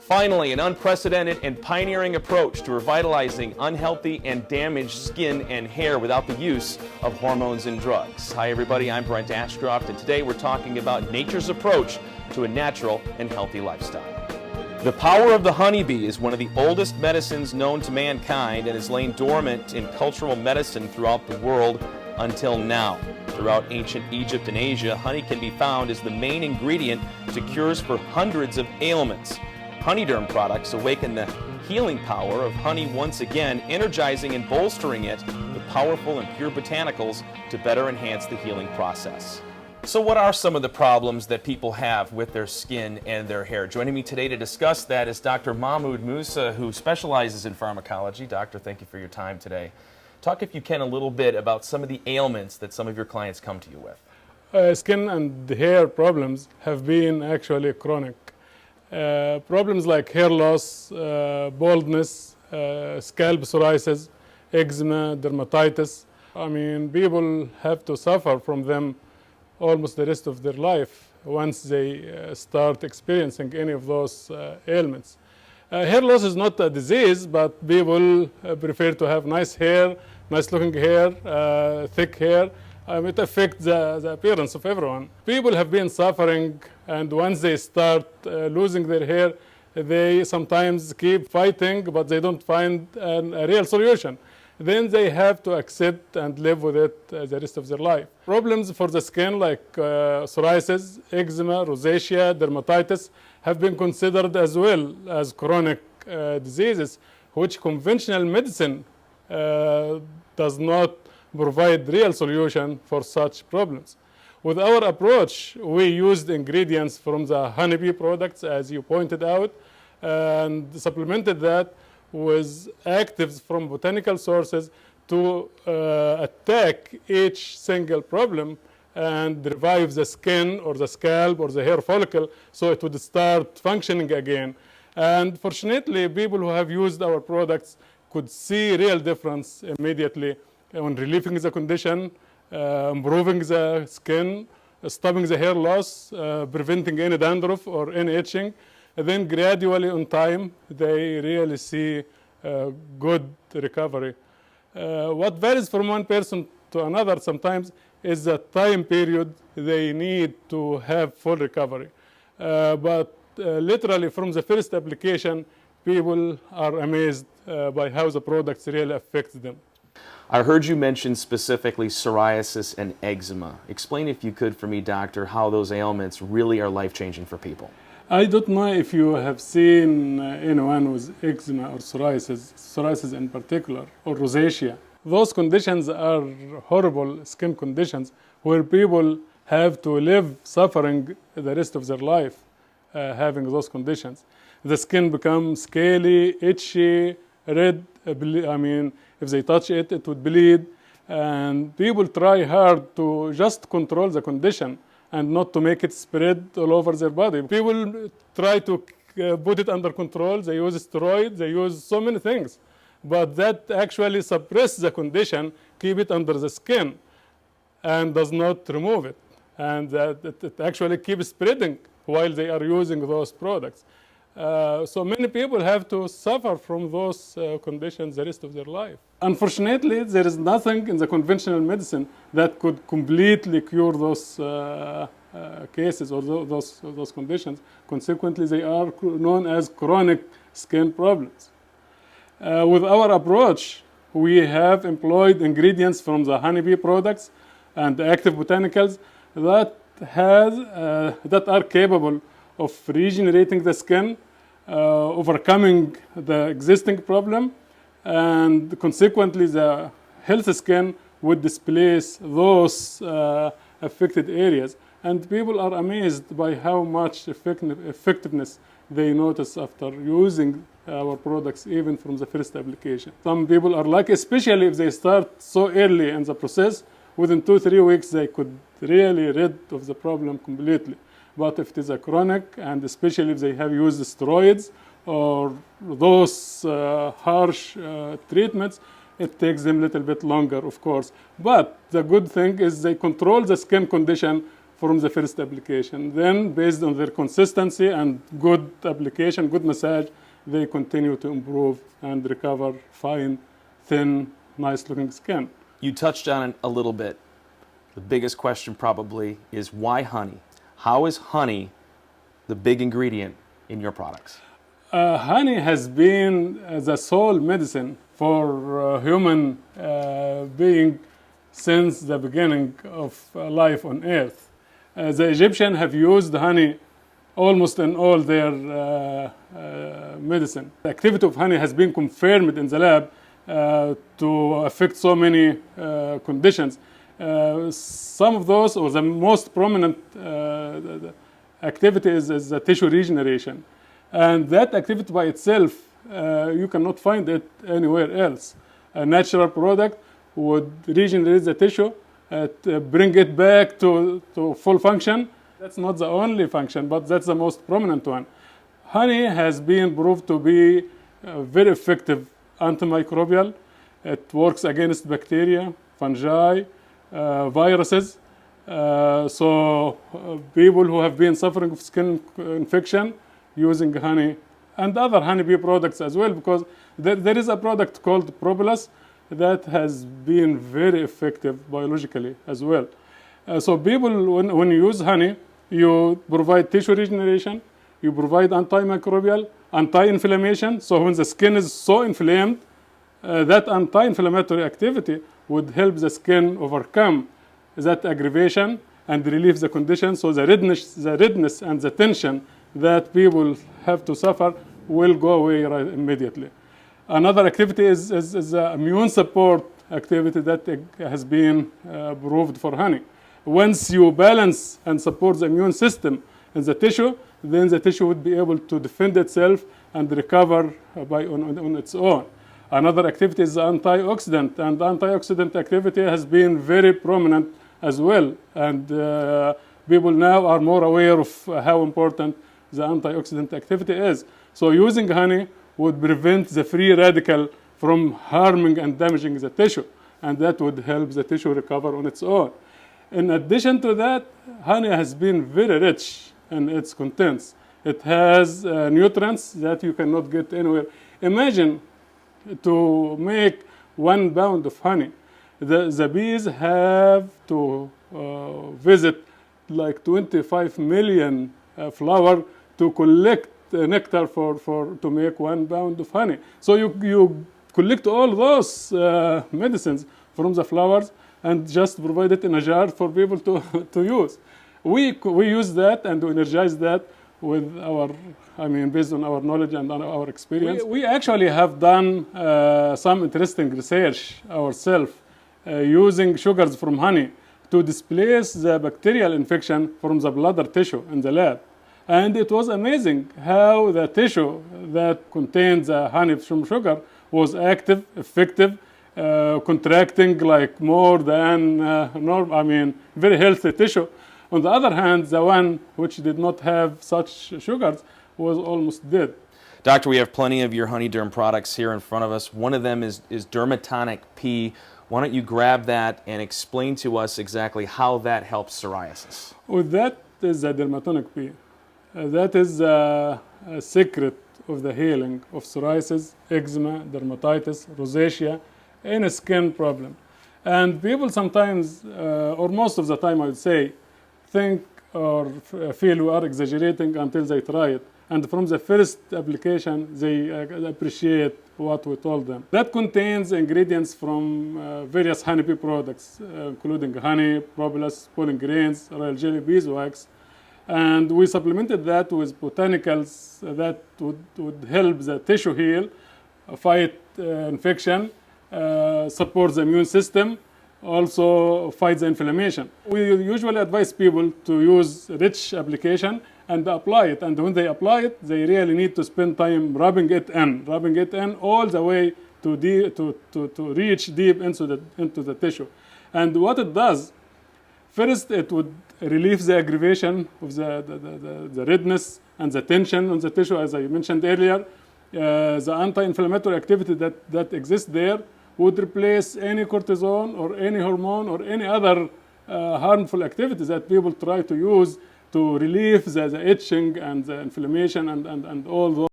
Finally, an unprecedented and pioneering approach to revitalizing unhealthy and damaged skin and hair without the use of hormones and drugs. Hi everybody, I'm Brent Ashcroft, and today we're talking about nature's approach to a natural and healthy lifestyle. The power of the honeybee is one of the oldest medicines known to mankind and has lain dormant in cultural medicine throughout the world until now. Throughout ancient Egypt and Asia, honey can be found as the main ingredient to cures for hundreds of ailments. Honeyderm products awaken the healing power of honey once again, energizing and bolstering it with powerful and pure botanicals to better enhance the healing process. So what are some of the problems that people have with their skin and their hair? Joining me today to discuss that is Dr. Mahmoud Musa, who specializes in pharmacology. Doctor, thank you for your time today. Talk, if you can, a little bit about some of the ailments that some of your clients come to you with. Skin and hair problems have been actually chronic. Problems like hair loss, baldness, scalp psoriasis, eczema, dermatitis. I mean, people have to suffer from them almost the rest of their life once they start experiencing any of those ailments. Hair loss is not a disease, but people prefer to have nice hair, nice looking hair, thick hair. It affects the appearance of everyone. People have been suffering, and once they start losing their hair, they sometimes keep fighting, but they don't find a real solution. Then they have to accept and live with it the rest of their life. Problems for the skin like psoriasis, eczema, rosacea, dermatitis have been considered as well as chronic diseases, which conventional medicine does not provide real solution for such problems. With our approach, we used ingredients from the honeybee products, as you pointed out, and supplemented that with actives from botanical sources to attack each single problem and revive the skin or the scalp or the hair follicle so it would start functioning again. And fortunately, people who have used our products could see real difference immediately on relieving the condition, improving the skin, stopping the hair loss, preventing any dandruff or any itching. And then gradually on time, they really see good recovery. What varies from one person to another sometimes is the time period they need to have full recovery. But literally from the first application, people are amazed by how the products really affect them. I heard you mention specifically psoriasis and eczema. Explain, if you could, for me, doctor, how those ailments really are life-changing for people. I don't know if you have seen anyone with eczema or psoriasis in particular, or rosacea. Those conditions are horrible skin conditions where people have to live suffering the rest of their life having those conditions. The skin becomes scaly, itchy, red. If they touch it, it would bleed. And people try hard to just control the condition and not to make it spread all over their body. People try to put it under control. They use steroids, they use so many things. But that actually suppresses the condition, keep it under the skin, and does not remove it. And it actually keeps spreading while they are using those products. So many people have to suffer from those conditions the rest of their life. Unfortunately, there is nothing in the conventional medicine that could completely cure those cases or those conditions. Consequently, they are known as chronic skin problems. With our approach, we have employed ingredients from the honeybee products and active botanicals that are capable of regenerating the skin, overcoming the existing problem, and consequently the healthy skin would displace those affected areas. And people are amazed by how much effectiveness they notice after using our products, even from the first application. Some people are lucky, especially if they start so early in the process. Within 2-3 weeks, they could really rid of the problem completely. But if it is a chronic, and especially if they have used steroids or those harsh treatments, it takes them a little bit longer, of course. But the good thing is they control the skin condition from the first application. Then, based on their consistency and good application, good massage, they continue to improve and recover fine, thin, nice-looking skin. You touched on it a little bit. The biggest question probably is why honey? How is honey the big ingredient in your products? Honey has been the sole medicine for human being since the beginning of life on Earth. The Egyptians have used honey almost in all their medicine. The activity of honey has been confirmed in the lab to affect so many conditions. Some of those, or the most prominent activity is the tissue regeneration. And that activity by itself, you cannot find it anywhere else. A natural product would regenerate the tissue, bring it back to full function. That's not the only function, but that's the most prominent one. Honey has been proved to be very effective antimicrobial. It works against bacteria, fungi, viruses. So people who have been suffering of skin infection using honey and other honeybee products as well, because there is a product called propolis that has been very effective biologically as well. So people, when you use honey, you provide tissue regeneration, you provide antimicrobial, anti-inflammation. So when the skin is so inflamed, that anti-inflammatory activity would help the skin overcome that aggravation and relieve the condition. So the redness and the tension that people have to suffer will go away right immediately. Another activity is the immune support activity that has been proved for honey. Once you balance and support the immune system in the tissue, then the tissue would be able to defend itself and recover on its own. Another activity is antioxidant, and antioxidant activity has been very prominent as well. And people now are more aware of how important the antioxidant activity is. So using honey would prevent the free radical from harming and damaging the tissue, and that would help the tissue recover on its own. In addition to that, honey has been very rich in its contents. It has nutrients that you cannot get anywhere. Imagine to make 1 pound of honey. The bees have to visit like 25 million flowers to collect nectar to make 1 pound of honey. So you collect all those medicines from the flowers and just provide it in a jar for people to use. We use that and we energize that with based on our knowledge and on our experience. We actually have done some interesting research ourselves using sugars from honey to displace the bacterial infection from the bladder tissue in the lab. And it was amazing how the tissue that contains the honey from sugar was active, effective, contracting like more than normal, very healthy tissue. On the other hand, the one which did not have such sugars was almost dead. Doctor, we have plenty of your Honeyderm products here in front of us. One of them is Dermatonic P. Why don't you grab that and explain to us exactly how that helps psoriasis? Well, that is the Dermatonic P. That is a secret of the healing of psoriasis, eczema, dermatitis, rosacea, any skin problem. And people sometimes, or most of the time I would say, think or feel we are exaggerating until they try it. And from the first application, they appreciate what we told them. That contains ingredients from various honeybee products, including honey, propolis, pollen grains, royal jelly, beeswax. And we supplemented that with botanicals that would help the tissue heal, fight infection, support the immune system, also fight the inflammation. We usually advise people to use rich application and apply it. And when they apply it, they really need to spend time rubbing it in all the way to reach deep into the tissue. And what it does, first it would relieve the aggravation of the redness and the tension on the tissue, as I mentioned earlier. The anti-inflammatory activity that exists there would replace any cortisone or any hormone or any other harmful activities that people try to use to relieve the itching and the inflammation and all those.